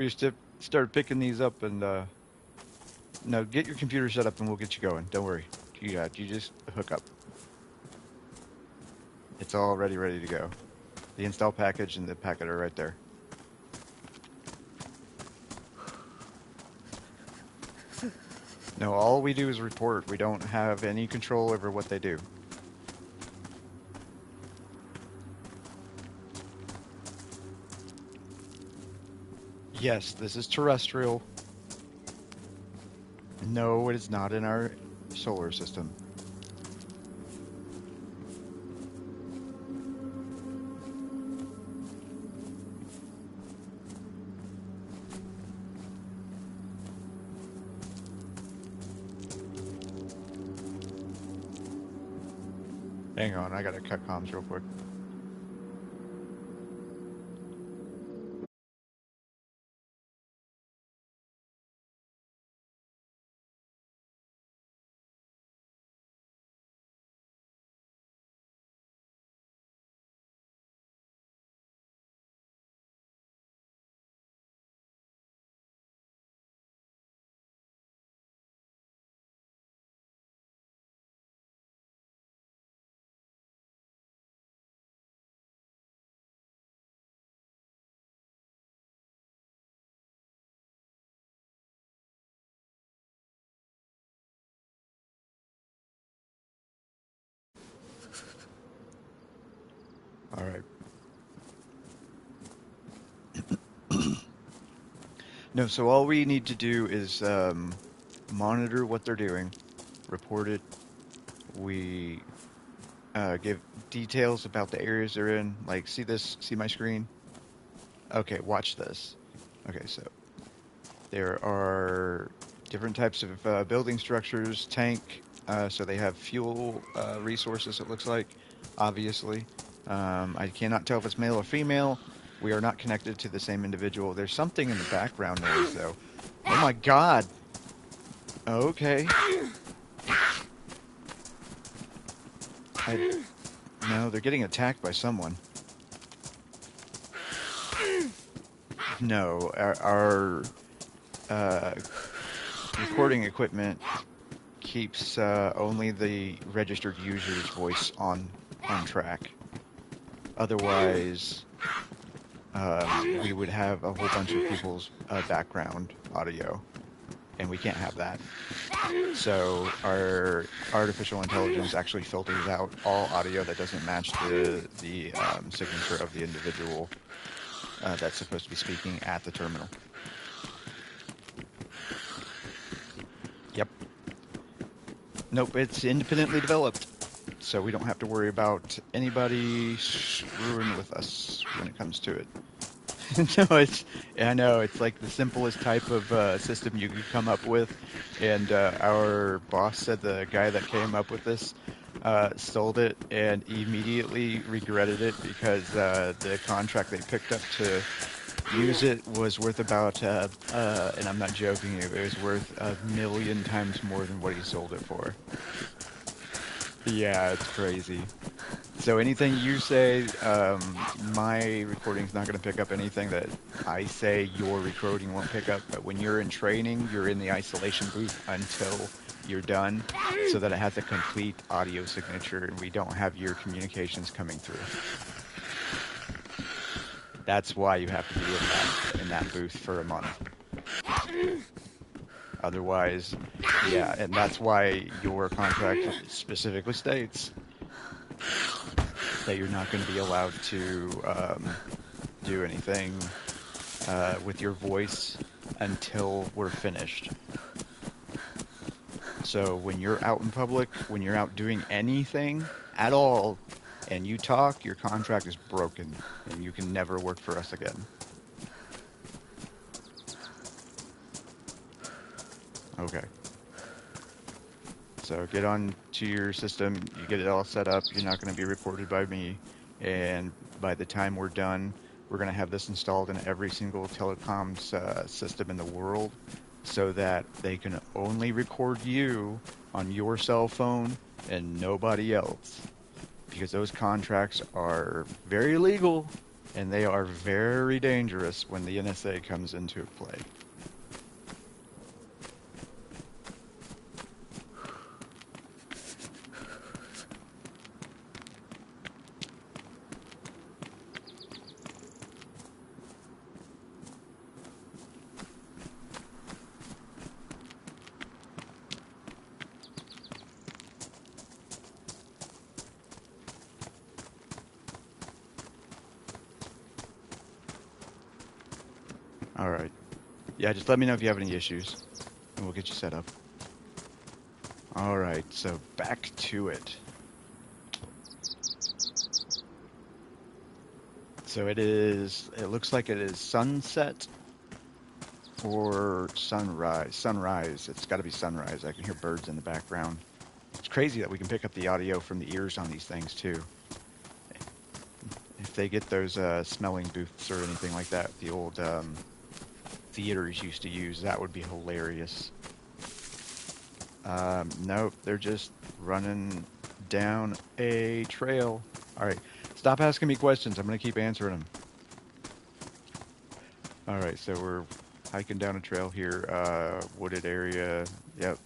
We used to start picking these up and no, get your computer set up and we'll get you going. Don't worry. You just hook up. It's all ready to go. The install package and the packet are right there. No, all we do is report. We don't have any control over what they do. Yes, this is terrestrial. No, it is not in our solar system. Hang on, I gotta cut comms real quick. All right. No, so all we need to do is monitor what they're doing, report it. We give details about the areas they're in. Like, see this? See my screen? Okay, watch this. Okay, so there are different types of building structures, tank, so they have fuel resources, it looks like, obviously. I cannot tell if it's male or female. We are not connected to the same individual. There's something in the background noise, though. Oh my god! Okay. No, they're getting attacked by someone. No, our recording equipment keeps only the registered user's voice on track. Otherwise, we would have a whole bunch of people's background audio, and we can't have that. So our artificial intelligence actually filters out all audio that doesn't match the signature of the individual that's supposed to be speaking at the terminal. Yep. Nope, it's independently developed, so we don't have to worry about anybody screwing with us when it comes to it. No, I know, it's like the simplest type of system you could come up with, and our boss said the guy that came up with this sold it and immediately regretted it because the contract they picked up to use it was worth about, and I'm not joking, it was worth 1,000,000 times more than what he sold it for. Yeah, it's crazy. So anything you say, my recording's not going to pick up anything that I say your recording won't pick up. But when you're in training, you're in the isolation booth until you're done so that it has a complete audio signature and we don't have your communications coming through. That's why you have to be in that booth for a month. Otherwise, yeah, and that's why your contract specifically states that you're not going to be allowed to do anything with your voice until we're finished. So when you're out in public, when you're out doing anything at all, and you talk, your contract is broken, and you can never work for us again. Okay. So get on to your system, you get it all set up, you're not going to be reported by me, and by the time we're done, we're going to have this installed in every single telecoms system in the world so that they can only record you on your cell phone and nobody else. Because those contracts are very legal, And they are very dangerous when the NSA comes into play. All right. Yeah, just let me know if you have any issues, and we'll get you set up. All right, so back to it. So it looks like it is sunset or sunrise. Sunrise. It's got to be sunrise. I can hear birds in the background. It's crazy that we can pick up the audio from the ears on these things too. If they get those smelling booths or anything like that, the old theaters used to use, that would be hilarious. Nope, they're just running down a trail. All right, stop asking me questions. I'm going to keep answering them. All right, so we're hiking down a trail here, wooded area. Yep.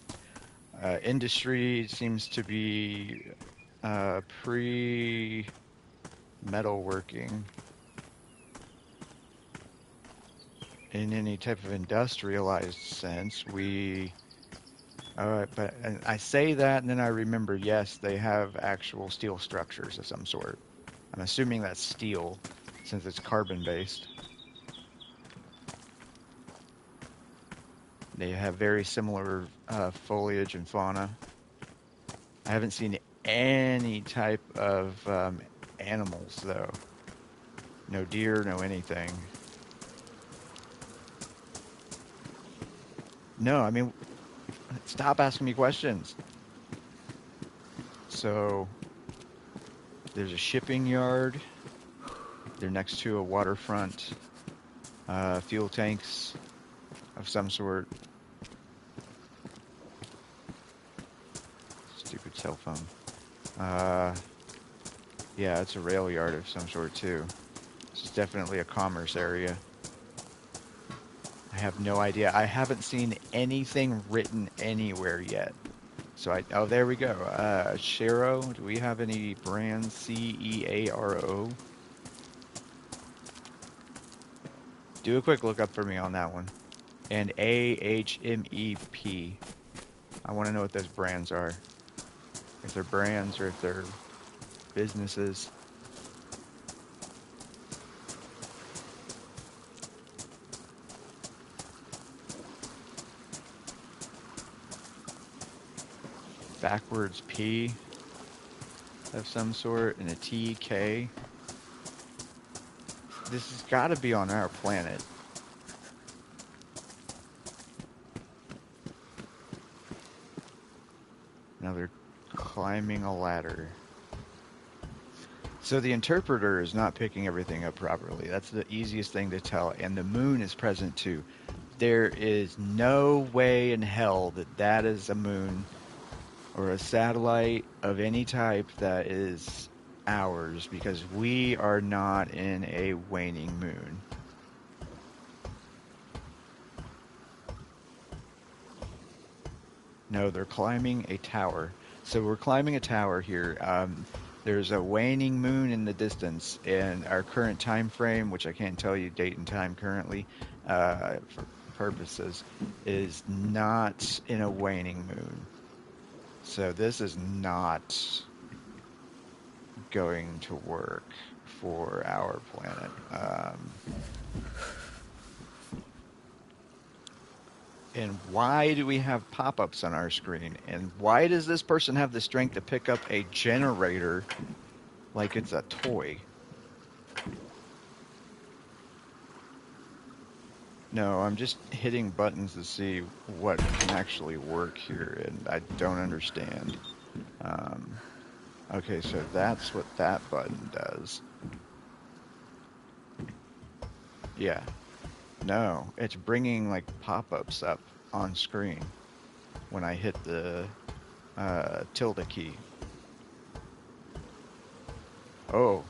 Industry seems to be pre-metalworking. In any type of industrialized sense, but and I say that and then I remember, yes, they have actual steel structures of some sort. I'm assuming that's steel since it's carbon based. They have very similar foliage and fauna. I haven't seen any type of animals, though. No deer, no anything. No, I mean, stop asking me questions. So, there's a shipping yard. They're next to a waterfront. Fuel tanks of some sort. Stupid cell phone. Yeah, it's a rail yard of some sort, too. This is definitely a commerce area. I have no idea. I haven't seen anything written anywhere yet. So oh, there we go. Shero, do we have any brands? Cearo? Do a quick look up for me on that one. And AHMEP. I want to know what those brands are. If they're brands or if they're businesses. Backwards P of some sort and a TK. This has got to be on our planet. Now they're climbing a ladder. So the interpreter is not picking everything up properly. That's the easiest thing to tell. And the moon is present too. There is no way in hell that that is a moon or a satellite of any type that is ours, because we are not in a waning moon. No, they're climbing a tower. So we're climbing a tower here. There's a waning moon in the distance, and our current time frame, which I can't tell you date and time currently for purposes, is not in a waning moon. So this is not going to work for our planet. And why do we have pop-ups on our screen? And why does this person have the strength to pick up a generator like it's a toy? No, I'm just hitting buttons to see what can actually work here, and I don't understand. Okay, so that's what that button does. Yeah. No, it's bringing like pop-ups up on screen when I hit the tilde key. Oh.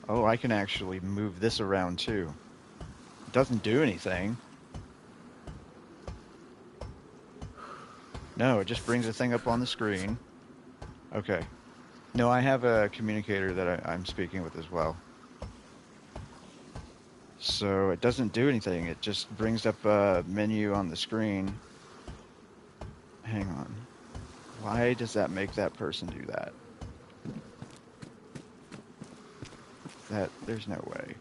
Oh, I can actually move this around too. It doesn't do anything. No, it just brings the thing up on the screen. Okay. No, I have a communicator that I'm speaking with as well. So it doesn't do anything. It just brings up a menu on the screen. Hang on. Why does that make that person do that? There's no way.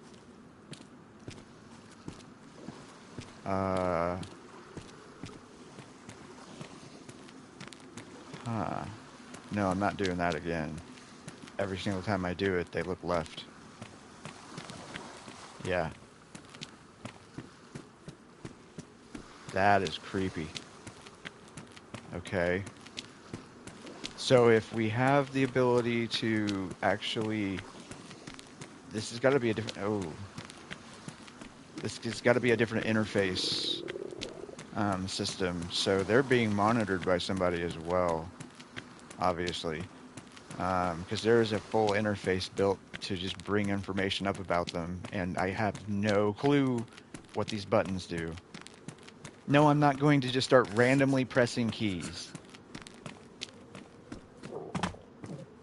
Uh, huh. No, I'm not doing that again. Every single time I do it, they look left. Yeah, that is creepy. Okay. So if we have the ability to actually, this has got to be a different, oh, this has got to be a different interface system. So they're being monitored by somebody as well, obviously. Because there is a full interface built to just bring information up about them, and I have no clue what these buttons do. No, I'm not going to just start randomly pressing keys.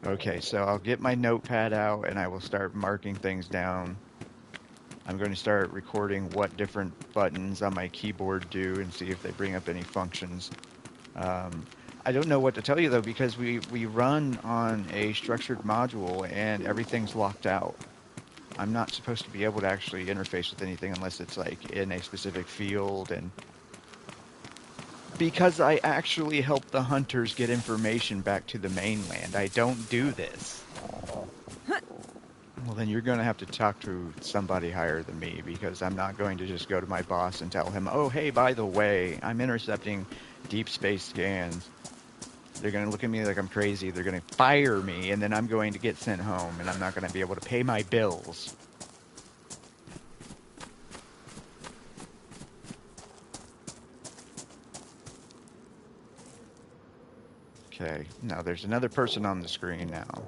Okay, so I'll get my notepad out and I will start marking things down. I'm going to start recording what different buttons on my keyboard do and see if they bring up any functions. Um, I don't know what to tell you though, because we run on a structured module and everything's locked out. I'm not supposed to be able to actually interface with anything unless it's like in a specific field, and because I actually help the hunters get information back to the mainland, I don't do this. Well, then you're going to have to talk to somebody higher than me, because I'm not going to just go to my boss and tell him, oh, hey, by the way, I'm intercepting deep space scans. They're going to look at me like I'm crazy. They're going to fire me, and then I'm going to get sent home, and I'm not going to be able to pay my bills. Okay, now there's another person on the screen now.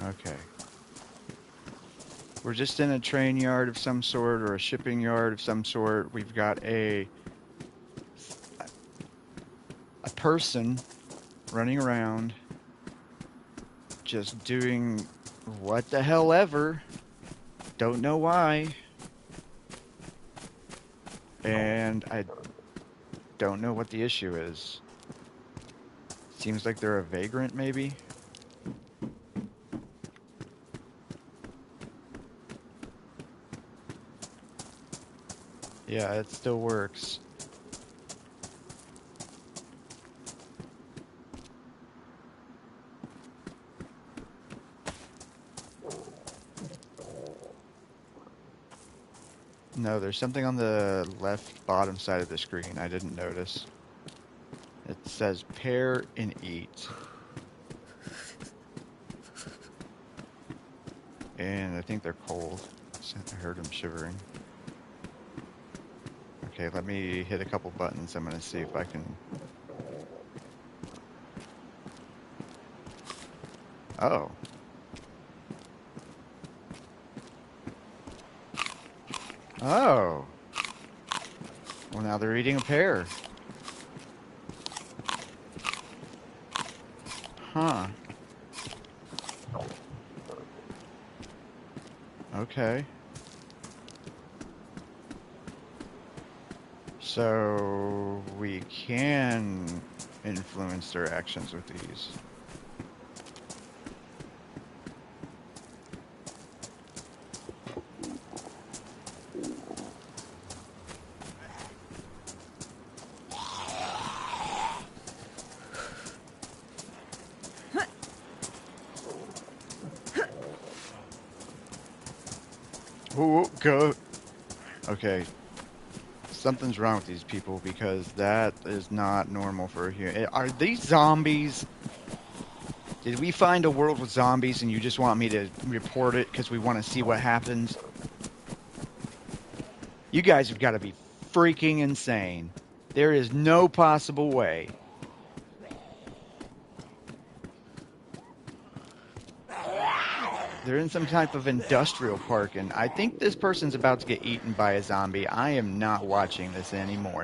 Okay. We're just in a train yard of some sort, or a shipping yard of some sort. We've got a person running around just doing what the hell ever. Don't know why. And I don't know what the issue is. Seems like they're a vagrant, maybe? Yeah, it still works. No, there's something on the left bottom side of the screen I didn't notice. It says pair and eat. And I think they're cold. I heard them shivering. Okay, let me hit a couple buttons. I'm going to see if I can... Oh. Oh. Well, now they're eating a pear. Huh. Okay. So we can influence their actions with these. Ooh, go. Okay, something's wrong with these people because that is not normal for a human. Are these zombies? Did we find a world with zombies and you just want me to report it because we want to see what happens? You guys have got to be freaking insane. There is no possible way. They're in some type of industrial park, and I think this person's about to get eaten by a zombie. I am not watching this anymore.